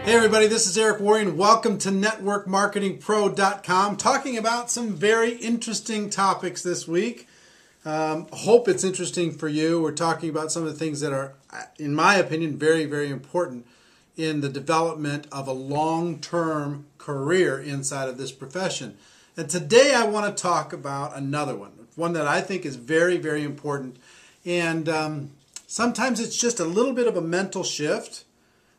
Hey everybody, this is Eric Warren. Welcome to NetworkMarketingPro.com, talking about some very interesting topics this week. Hope it's interesting for you. We're talking about some of the things that are, in my opinion, very, very important in the development of a long-term career inside of this profession. And today I want to talk about another one that I think is very, very important. And sometimes it's just a little bit of a mental shift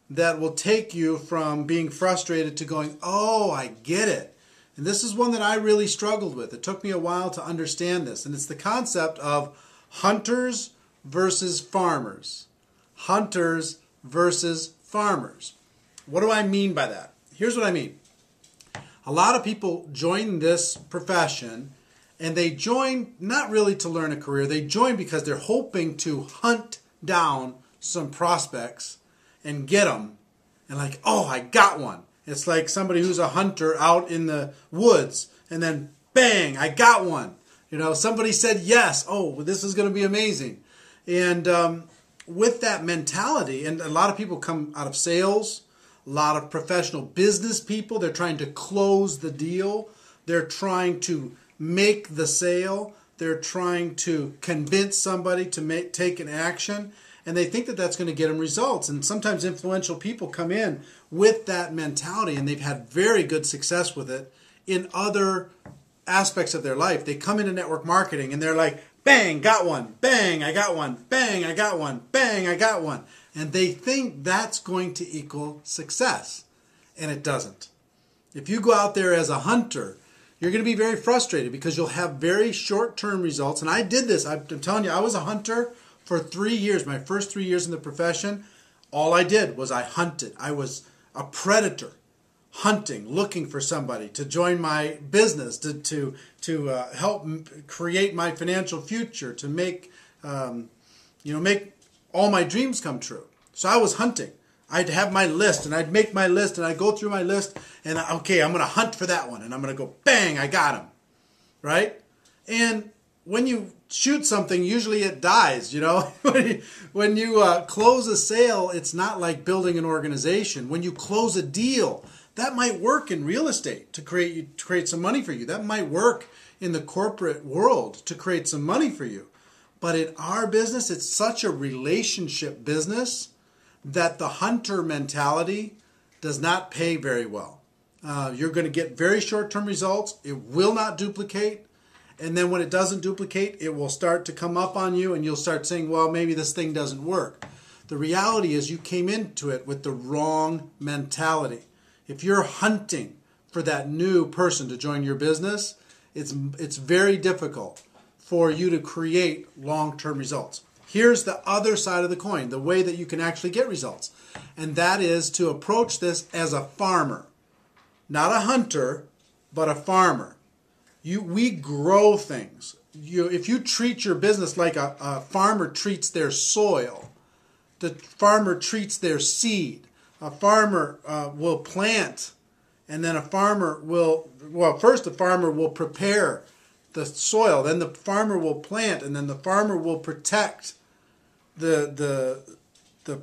that will take you from being frustrated to going, oh, I get it. And this is one that I really struggled with. It took me a while to understand this. And it's the concept of hunters versus farmers. Hunters versus farmers. What do I mean by that? Here's what I mean. A lot of people join this profession, and they join not really to learn a career. They join because they're hoping to hunt down some prospects and get them, and like, oh, I got one. It's like somebody who's a hunter out in the woods, and then bang, I got one. You know, somebody said yes. Oh, this is going to be amazing. And with that mentality, and a lot of people come out of sales, a lot of professional business people, they're trying to close the deal. They're trying to make the sale. They're trying to convince somebody to take an action. And they think that that's going to get them results. And sometimes influential people come in with that mentality, and they've had very good success with it in other aspects of their life. They come into network marketing, and they're like, bang, got one. Bang, I got one. Bang, I got one. Bang, I got one. And they think that's going to equal success. And it doesn't. If you go out there as a hunter, you're going to be very frustrated because you'll have very short-term results. And I did this. I'm telling you, I was a hunter for 3 years, my first 3 years in the profession. All I did was I hunted. I was a predator, hunting, looking for somebody to join my business, to help create my financial future, to make make all my dreams come true. So I was hunting. I'd have my list, and I'd make my list, and I'd go through my list, and okay, I'm going to hunt for that one, and I'm going to go, bang, I got him, right? And when you shoot something, usually it dies, you know. When you close a sale, it's not like building an organization. When you close a deal, that might work in real estate to create some money for you. That might work in the corporate world to create some money for you. But in our business, it's such a relationship business that the hunter mentality does not pay very well. You're going to get very short-term results. It will not duplicate. And then when it doesn't duplicate, it will start to come up on you, and you'll start saying, well, maybe this thing doesn't work. The reality is you came into it with the wrong mentality. If you're hunting for that new person to join your business, it's very difficult for you to create long-term results. Here's the other side of the coin, the way that you can actually get results. And that is to approach this as a farmer. Not a hunter, but a farmer. We grow things. If you treat your business like a farmer treats their soil, the farmer treats their seed. A farmer will plant, and then first the farmer will prepare the soil, then the farmer will plant, and then the farmer will protect the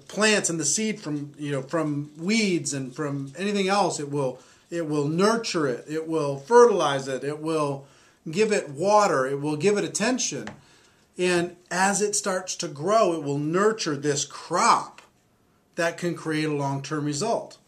plants and the seed from weeds and from anything else. It will nurture it. It will fertilize it. It will give it water. It will give it attention. And as it starts to grow, it will nurture this crop that can create a long-term result.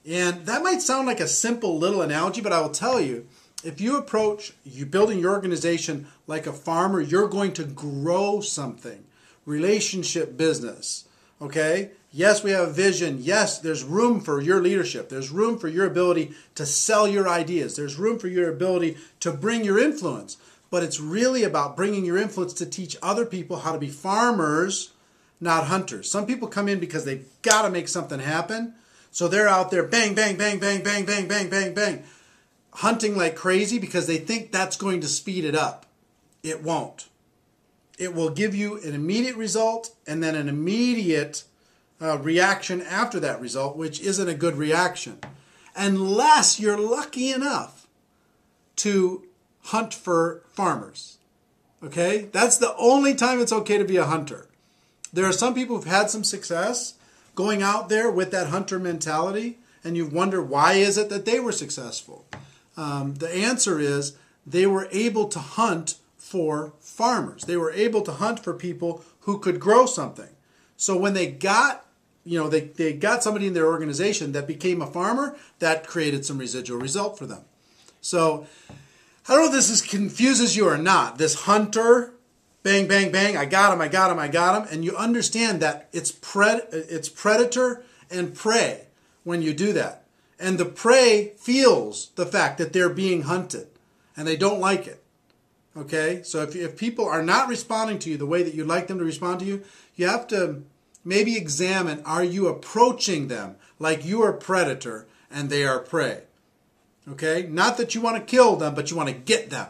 And that might sound like a simple little analogy, but I will tell you, if you approach building your organization like a farmer, you're going to grow something. Relationship business. Okay? Yes, we have a vision. Yes, there's room for your leadership. There's room for your ability to sell your ideas. There's room for your ability to bring your influence. But it's really about bringing your influence to teach other people how to be farmers, not hunters. Some people come in because they've got to make something happen. So they're out there bang, bang, bang, bang, bang, bang, bang, bang, bang, hunting like crazy because they think that's going to speed it up. It won't. It will give you an immediate result and then an immediate reaction after that result, which isn't a good reaction. Unless you're lucky enough to hunt for farmers. Okay? That's the only time it's okay to be a hunter. There are some people who've had some success going out there with that hunter mentality, and you wonder why is it that they were successful. The answer is they were able to hunt for farmers. They were able to hunt for people who could grow something. So when they got, they got somebody in their organization that became a farmer, that created some residual result for them. So I don't know if this confuses you or not. This hunter, bang, bang, bang, I got him, I got him, I got him. And you understand that it's predator and prey when you do that. And the prey feels the fact that they're being hunted and they don't like it. Okay? So if people are not responding to you the way that you'd like them to respond to you, you have to maybe examine, are you approaching them like you are predator and they are prey? Okay? Not that you want to kill them, but you want to get them.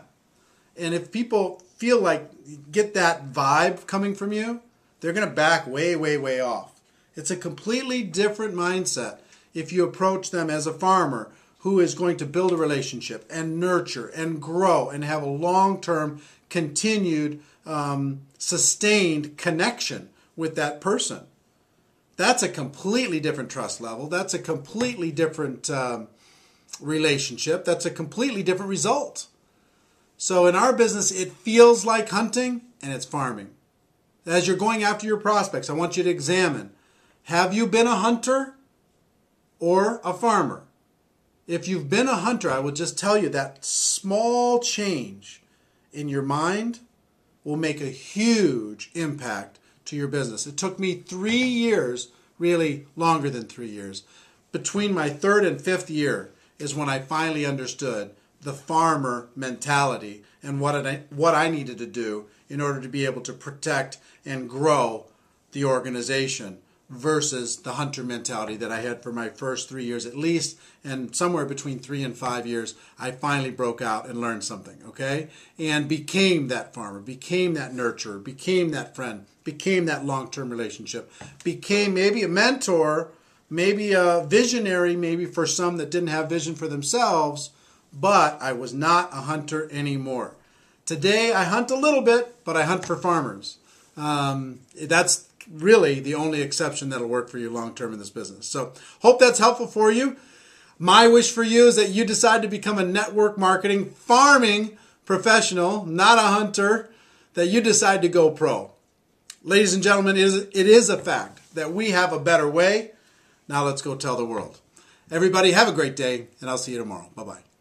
And if people feel like, get that vibe coming from you, they're going to back way, way, way off. It's a completely different mindset if you approach them as a farmer who is going to build a relationship and nurture and grow and have a long-term, continued, sustained connection with that person. That's a completely different trust level. That's a completely different relationship. That's a completely different result. So in our business, it feels like hunting and it's farming. As you're going after your prospects, I want you to examine, have you been a hunter or a farmer? If you've been a hunter, I will just tell you that small change in your mind will make a huge impact to your business. It took me 3 years, really longer than 3 years. Between my third and fifth year is when I finally understood the farmer mentality and what I needed to do in order to be able to protect and grow the organization versus the hunter mentality that I had for my first 3 years at least, and somewhere between 3 and 5 years, I finally broke out and learned something, okay? And became that farmer, became that nurturer, became that friend, became that long-term relationship, became maybe a mentor, maybe a visionary, maybe for some that didn't have vision for themselves, but I was not a hunter anymore. Today, I hunt a little bit, but I hunt for farmers. That's really the only exception that'll work for you long-term in this business. So hope that's helpful for you. My wish for you is that you decide to become a network marketing, farming professional, not a hunter, that you decide to go pro. Ladies and gentlemen, it is a fact that we have a better way. Now let's go tell the world. Everybody have a great day, and I'll see you tomorrow. Bye-bye.